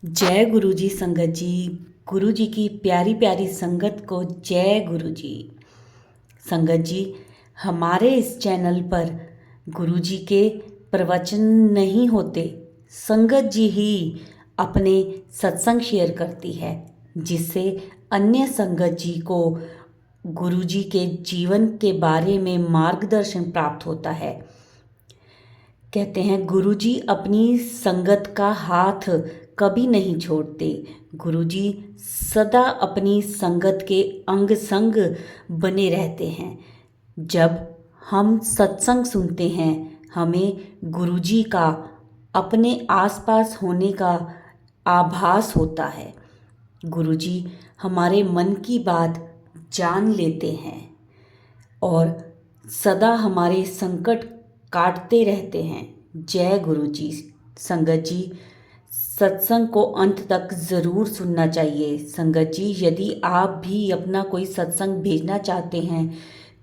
जय गुरु जी संगत जी। गुरु जी की प्यारी प्यारी संगत को जय गुरु जी। संगत जी, हमारे इस चैनल पर गुरु जी के प्रवचन नहीं होते, संगत जी ही अपने सत्संग शेयर करती है, जिससे अन्य संगत जी को गुरु जी के जीवन के बारे में मार्गदर्शन प्राप्त होता है। कहते हैं गुरुजी अपनी संगत का हाथ कभी नहीं छोड़ते। गुरुजी सदा अपनी संगत के अंग संग बने रहते हैं। जब हम सत्संग सुनते हैं, हमें गुरुजी का अपने आसपास होने का आभास होता है। गुरुजी हमारे मन की बात जान लेते हैं और सदा हमारे संकट काटते रहते हैं। जय गुरु जी। संगत जी, सत्संग को अंत तक ज़रूर सुनना चाहिए। संगत जी, यदि आप भी अपना कोई सत्संग भेजना चाहते हैं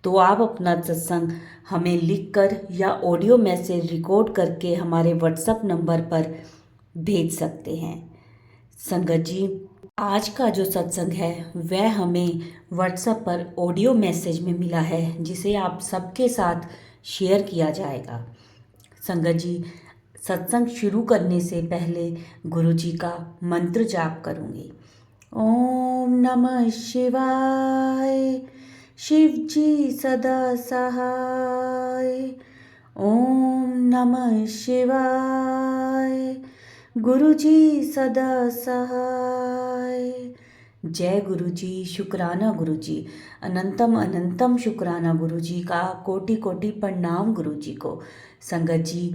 तो आप अपना सत्संग हमें लिखकर या ऑडियो मैसेज रिकॉर्ड करके हमारे व्हाट्सएप नंबर पर भेज सकते हैं। संगत जी, आज का जो सत्संग है वह हमें व्हाट्सएप पर ऑडियो मैसेज में मिला है, जिसे आप सबके साथ शेयर किया जाएगा। संगत जी, सत्संग शुरू करने से पहले गुरु जी का मंत्र जाप करूँगी। ओम नमः शिवाय। शिव जी सदा सहाय। ओम नमः शिवाय। गुरु जी सदा सहाय। जय गुरु जी। शुक्राना गुरु जी। अनंतम अनंतम शुक्राना गुरु जी का। कोटि कोटि प्रणाम गुरु जी को। संगत जी,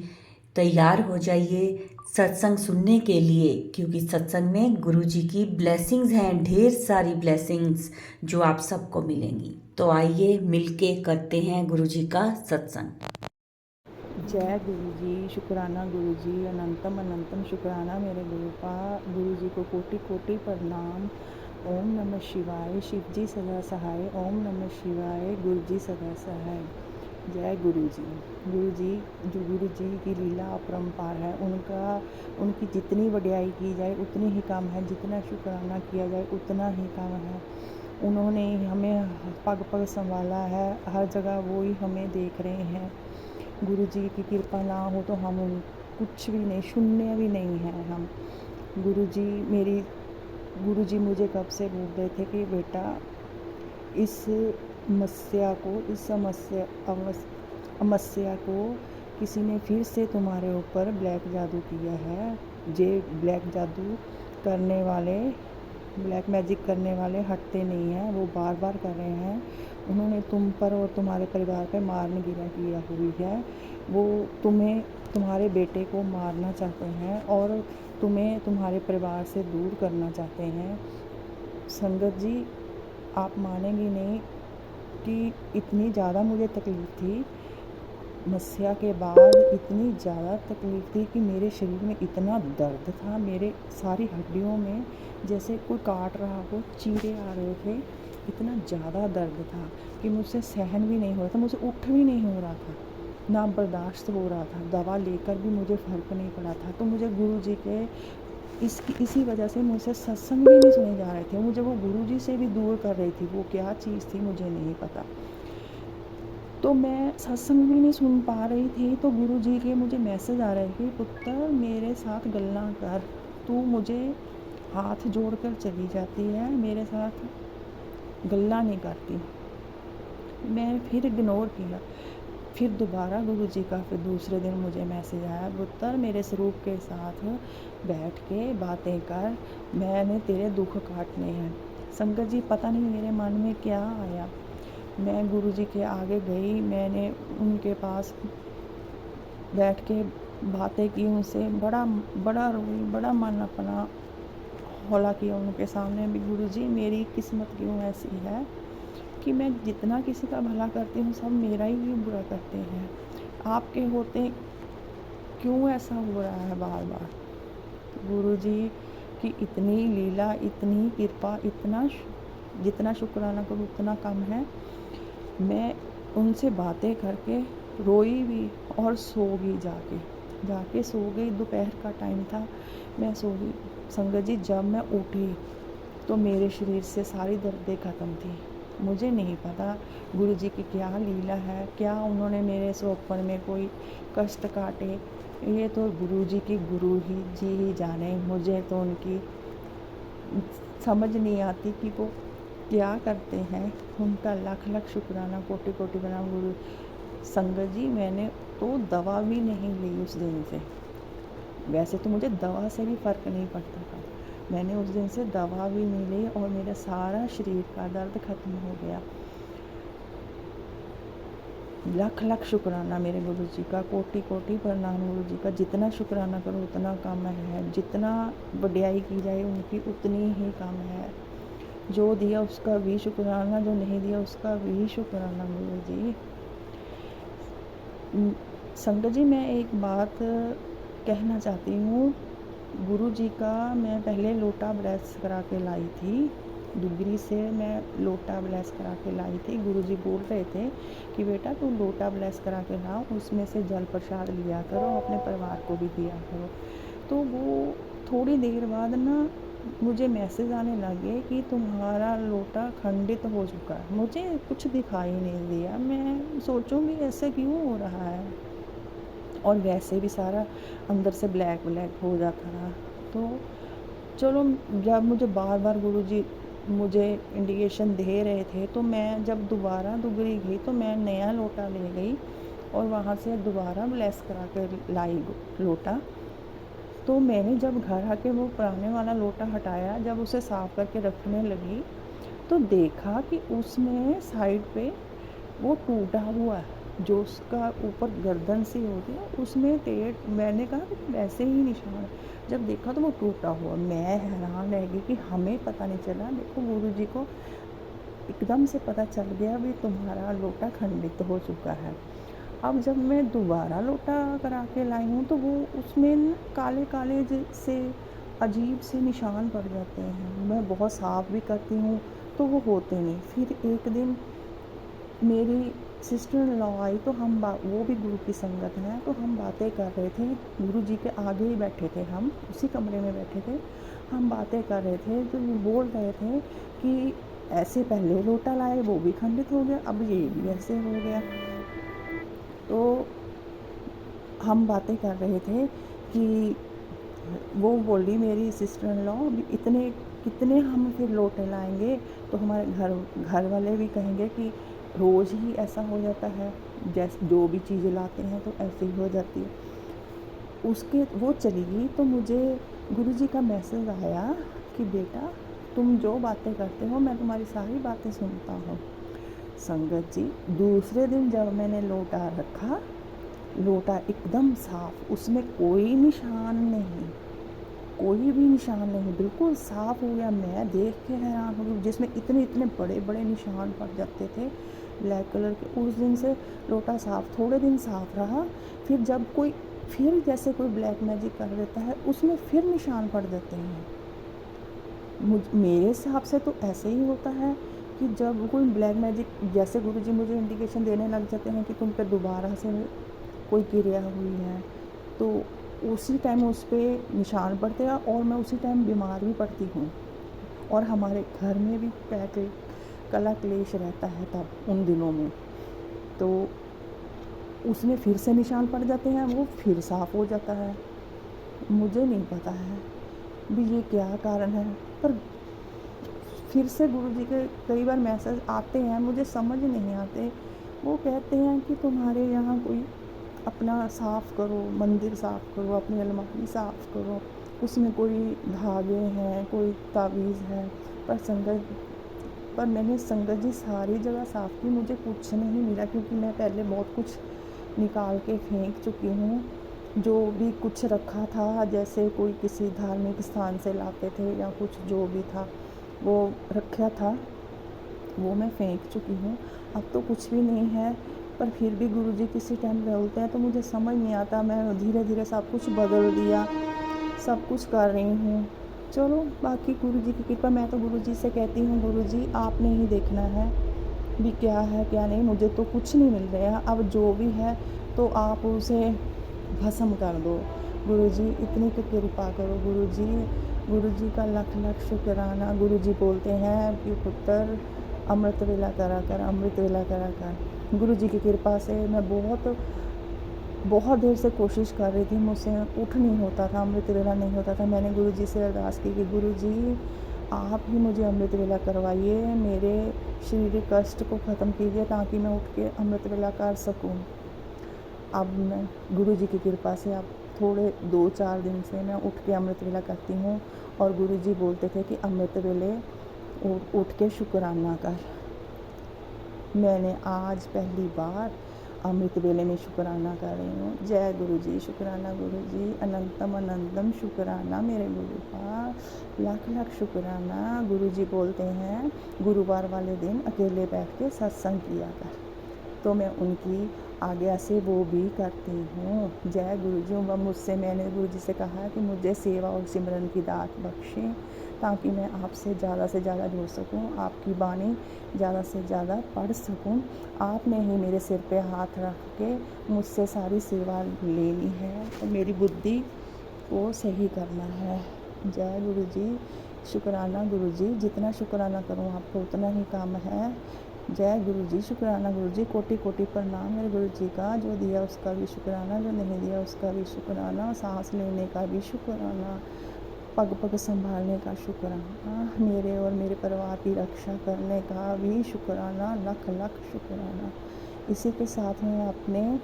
तैयार हो जाइए सत्संग सुनने के लिए, क्योंकि सत्संग में गुरु जी की ब्लेसिंग्स हैं, ढेर सारी ब्लेसिंग्स जो आप सबको मिलेंगी। तो आइए मिलके करते हैं गुरु जी का सत्संग। जय गुरु जी। शुक्राना गुरु जी। अनंतम अनंतम शुक्राना मेरे गुरु जी को कोटि कोटि प्रणाम। ओम नमः शिवाय। शिव जी सदा सहाय। ओम नमः शिवाय। गुरु जी सदा सहाय। जय गुरु जी। गुरु जी, जो गुरु जी की लीला अपरंपार है, उनकी जितनी वड्याई की जाए उतनी ही कम है, जितना शुक्राना किया जाए उतना ही कम है। उन्होंने हमें पग पग संभाला है, हर जगह वो ही हमें देख रहे हैं। गुरु जी की कृपा ना हो तो हम कुछ भी नहीं, शून्य भी नहीं हैं हम। गुरु जी मुझे कब से बोल रहे थे कि बेटा, इस समस्या को किसी ने फिर से तुम्हारे ऊपर ब्लैक जादू किया है। ब्लैक जादू करने वाले, ब्लैक मैजिक करने वाले हटते नहीं हैं, वो बार बार कर रहे हैं। उन्होंने तुम पर और तुम्हारे परिवार पर मारने गिरा किया हुई है। वो तुम्हारे बेटे को मारना चाहते हैं और तुम्हें तुम्हारे परिवार से दूर करना चाहते हैं। संगत जी, आप मानेंगी नहीं कि इतनी ज़्यादा मुझे तकलीफ़ थी, मस्या के बाद इतनी ज़्यादा तकलीफ़ थी कि मेरे शरीर में इतना दर्द था, मेरे सारी हड्डियों में जैसे कोई काट रहा हो, चीरे आ रहे थे। इतना ज़्यादा दर्द था कि मुझसे सहन भी नहीं हो रहा था, मुझे उठ भी नहीं हो रहा था, ना बर्दाश्त हो रहा था। दवा लेकर भी मुझे फ़र्क नहीं पड़ा था। तो मुझे गुरु जी के इसी वजह से मुझसे सत्संग भी नहीं सुने जा रहे थे। मुझे वो गुरु जी से भी दूर कर रही थी। वो क्या चीज़ थी मुझे नहीं पता। तो मैं सत्संग भी नहीं सुन पा रही थी। तो गुरु जी के मुझे मैसेज आ रहे थे, पुत्र मेरे साथ गल्ला कर। तू मुझे हाथ जोड़कर चली जाती है, मेरे साथ गल्ला नहीं करती। मैं फिर इग्नोर किया। फिर दोबारा गुरु जी का फिर दूसरे दिन मुझे मैसेज आया, पुत्र मेरे स्वरूप के साथ बैठ के बातें कर, मैंने तेरे दुख काटने हैं। संगत जी, पता नहीं मेरे मन में क्या आया। मैं गुरु जी के आगे गई, मैंने उनके पास बैठ के बातें की, उनसे बड़ा बड़ा रोई, बड़ा मन अपना हौला किया उनके सामने भी। गुरु जी, मेरी किस्मत क्यों ऐसी है कि मैं जितना किसी का भला करती हूँ सब मेरा ही बुरा करते हैं। आपके होते क्यों ऐसा हो रहा है बार बार। गुरु जी की इतनी लीला, इतनी कृपा, जितना शुक्राना करूँ उतना कम है। मैं उनसे बातें करके रोई भी और सो भी जाके। जाके सो गई। दोपहर का टाइम था, मैं सो गई। संगत जी जब मैं उठी तो मेरे शरीर से सारी दर्दें ख़त्म थी। मुझे नहीं पता गुरु जी की क्या लीला है, क्या उन्होंने मेरे स्वप्न में कोई कष्ट काटे, ये तो गुरु जी की गुरु ही जी ही जाने। मुझे तो उनकी समझ नहीं आती कि वो क्या करते हैं। उनका लाख लाख शुक्राना, कोटि कोटि प्रणाम गुरु। संगत जी मैंने तो दवा भी नहीं ली उस दिन से। वैसे तो मुझे दवा से भी फ़र्क नहीं पड़ता था, मैंने उस दिन से दवा भी नहीं ली और मेरा सारा शरीर का दर्द ख़त्म हो गया। लाख लाख शुक्राना मेरे गुरु जी का, कोटि कोटि प्रणाम गुरु जी का। जितना शुक्राना करो उतना कम है, जितना वड्याई की जाए उनकी उतनी ही कम है। जो दिया उसका भी शुक्राना, जो नहीं दिया उसका भी शुक्राना गुरु जी। संगत जी मैं एक बात कहना चाहती हूँ। गुरु जी का मैं पहले लोटा ब्लेस करा के लाई थी, डुगरी से मैं लोटा ब्लेस करा के लाई थी। गुरु जी बोल रहे थे कि बेटा तू लोटा ब्लेस करा के लाओ, उसमें से जल प्रसाद लिया करो, अपने परिवार को भी दिया करो। तो वो थोड़ी देर बाद ना मुझे मैसेज आने लगे कि तुम्हारा लोटा खंडित हो चुका है। मुझे कुछ दिखाई नहीं दिया, मैं सोचूंगी ऐसे क्यों हो रहा है, और वैसे भी सारा अंदर से ब्लैक ब्लैक हो जाता रहा। तो चलो, जब मुझे बार बार गुरुजी मुझे इंडिकेशन दे रहे थे, तो मैं जब दोबारा दुगरी गई तो मैं नया लोटा ले गई और वहाँ से दोबारा ब्लेस करा कर लाई लोटा। तो मैंने जब घर आके वो पुराने वाला लोटा हटाया, जब उसे साफ़ करके रखने लगी तो देखा कि उसमें साइड पे वो टूटा हुआ है, जो उसका ऊपर गर्दन सी होती है उसमें टेढ़। मैंने कहा कि वैसे ही निशान, जब देखा तो वो टूटा हुआ। मैं हैरान रह गई कि हमें पता नहीं चला। देखो गुरु जी को एकदम से पता चल गया भी तुम्हारा लोटा खंडित हो चुका है। अब जब मैं दोबारा लोटा करा के लाई हूँ तो वो उसमें काले काले से अजीब से निशान पड़ जाते हैं। मैं बहुत साफ़ भी करती हूँ तो वो होते नहीं। फिर एक दिन मेरी सिस्टर इन लॉ आई तो हम वो भी गुरु की संगत है, तो हम बातें कर रहे थे। गुरु जी के आगे ही बैठे थे, हम उसी कमरे में बैठे थे, हम बातें कर रहे थे। तो वो बोल रहे थे कि ऐसे पहले लोटा लाए वो भी खंडित हो गया, अब ये भी ऐसे हो गया। तो हम बातें कर रहे थे कि वो बोली मेरी सिस्टर इन लॉ इतने कितने हम फिर लोटे लाएंगे, तो हमारे घर वाले भी कहेंगे कि रोज़ ही ऐसा हो जाता है, जैसे जो भी चीज़ें लाते हैं तो ऐसे ही हो जाती है। उसके वो चली गई तो मुझे गुरुजी का मैसेज आया कि बेटा तुम जो बातें करते हो मैं तुम्हारी सारी बातें सुनता हूँ। संगत जी दूसरे दिन जब मैंने लोटा रखा, लोटा एकदम साफ, उसमें कोई निशान नहीं, कोई भी निशान नहीं, बिल्कुल साफ़ हो गया। मैं देख के हैरान हो गई, जिसमें इतने इतने बड़े बड़े निशान पड़ जाते थे ब्लैक कलर के। उस दिन से लोटा साफ़, थोड़े दिन साफ़ रहा। फिर जब कोई फिर जैसे कोई ब्लैक मैजिक कर देता है उसमें फिर निशान पड़ जाते हैं। मेरे हिसाब से तो ऐसे ही होता है कि जब कोई ब्लैक मैजिक, जैसे गुरुजी मुझे इंडिकेशन देने लग जाते हैं कि तुम पे दोबारा से कोई क्रिया हुई है, तो उसी टाइम उस पर निशान पड़ते हैं और मैं उसी टाइम बीमार भी पड़ती हूँ। और हमारे घर में भी कला क्लेश रहता है तब उन दिनों में, तो उसमें फिर से निशान पड़ जाते हैं, वो फिर साफ़ हो जाता है। मुझे नहीं पता है भी ये क्या कारण है, पर फिर से गुरुजी के कई बार मैसेज आते हैं, मुझे समझ नहीं आते। वो कहते हैं कि तुम्हारे यहाँ कोई अपना साफ़ करो, मंदिर साफ़ करो, अपनी अलमारी साफ़ करो, उसमें कोई धागे हैं, कोई तावीज़ है। पर मैंने संगत जी सारी जगह साफ़ की, मुझे कुछ नहीं मिला, क्योंकि मैं पहले बहुत कुछ निकाल के फेंक चुकी हूँ। जो भी कुछ रखा था, जैसे कोई किसी धार्मिक स्थान से लाते थे या कुछ जो भी था वो रखा था, वो मैं फेंक चुकी हूँ। अब तो कुछ भी नहीं है। पर फिर भी गुरुजी किसी टाइम बोलते हैं तो मुझे समझ नहीं आता। मैं धीरे धीरे सब कुछ बदल दिया, सब कुछ कर रही हूँ। चलो बाकी गुरुजी की कृपा। मैं तो गुरुजी से कहती हूँ गुरुजी आपने ही देखना है भी क्या है क्या नहीं, मुझे तो कुछ नहीं मिल रहा। अब जो भी है तो आप उसे भस्म कर दो। गुरु जी इतनी तो कृपा करो गुरु जी का लख लख शुक्राना। गुरु जी बोलते हैं कि पुत्र अमृत वेला करा कर, अमृत वेला करा कर। गुरु जी की कृपा से मैं बहुत देर से कोशिश कर रही थी, मुझसे उठ नहीं होता था, अमृत वेला नहीं होता था। मैंने गुरु जी से अरदास की कि गुरु जी आप ही मुझे अमृत वेला करवाइए, मेरे शारीरिक कष्ट को ख़त्म कीजिए ताकि मैं उठ के अमृत वेला कर सकूं। अब मैं गुरु जी की कृपा से अब थोड़े 2-4 दिन से मैं उठ के अमृत वेला करती हूँ। और गुरु जी बोलते थे कि अमृत वेले उठ के शुक्राना कर। मैंने आज पहली बार अमृत वेले में शुक्राना कर रही हूँ। जय गुरु जी, शुक्राना गुरु जी, अनंतम अनंतम शुक्राना मेरे गुरु का, लाख लाख शुक्राना। गुरु जी बोलते हैं गुरुवार वाले दिन अकेले बैठ के सत्संग किया कर, तो मैं उनकी आज्ञा से वो भी करती हूँ। जय गुरु जी। मैंने गुरु जी से कहा कि मुझे सेवा और सिमरन की दात बख्शें ताकि मैं आपसे ज़्यादा जुड़ सकूं, आपकी बानी ज़्यादा से ज़्यादा पढ़ सकूं। आपने ही मेरे सिर पे हाथ रख के मुझसे सारी सेवा लेनी है और मेरी बुद्धि को सही करना है। जय गुरु जी, शुक्राना गुरु जी, जितना शुक्राना करूं आपको उतना ही कम है। जय गुरु जी, शुक्राना गुरु जी, कोटि कोटि प्रणाम मेरे गुरु जी का। जो दिया उसका भी शुक्राना, जो नहीं दिया उसका भी शुक्राना, सांस लेने का भी शुक्राना, पग पग संभालने का शुक्राना, मेरे और मेरे परिवार की रक्षा करने का भी शुक्राना, लख लख शुक्राना। इसी के साथ मैं अपने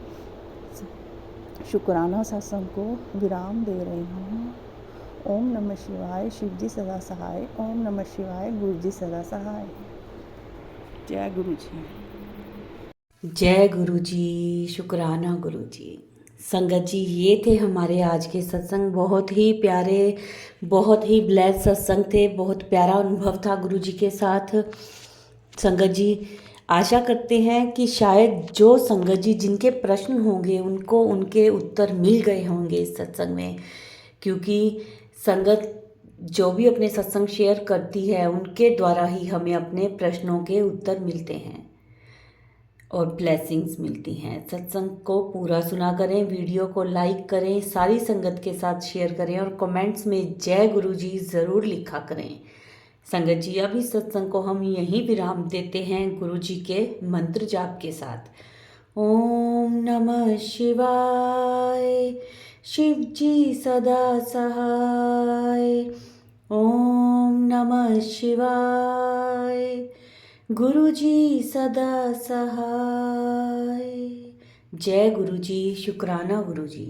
शुक्राना सत्संग को विराम दे रही हूँ। ओम नमः शिवाय, शिव जी सदा सहाय। ओम नमः शिवाय, गुरु जी सदा सहाय। जय गुरु जी। जय गुरु जी, शुक्राना गुरु जी। संगत जी, ये थे हमारे आज के सत्संग। बहुत ही प्यारे, बहुत ही ब्लेस्ड सत्संग थे। बहुत प्यारा अनुभव था गुरु जी के साथ। संगत जी, आशा करते हैं कि शायद जो संगत जी जिनके प्रश्न होंगे उनको उनके उत्तर मिल गए होंगे इस सत्संग में, क्योंकि संगत जो भी अपने सत्संग शेयर करती है उनके द्वारा ही हमें अपने प्रश्नों के उत्तर मिलते हैं और ब्लेसिंग्स मिलती हैं। सत्संग को पूरा सुना करें, वीडियो को लाइक करें, सारी संगत के साथ शेयर करें और कमेंट्स में जय गुरु जी ज़रूर लिखा करें। संगत जी, अभी सत्संग को हम यहीं विराम देते हैं गुरु जी के मंत्र जाप के साथ। ओम नमः शिवाय, शिव जी सदा सहाय। ओम नमः शिवाय, गुरु जी सदा सहाय। जय गुरु जी, शुक्राना गुरु जी।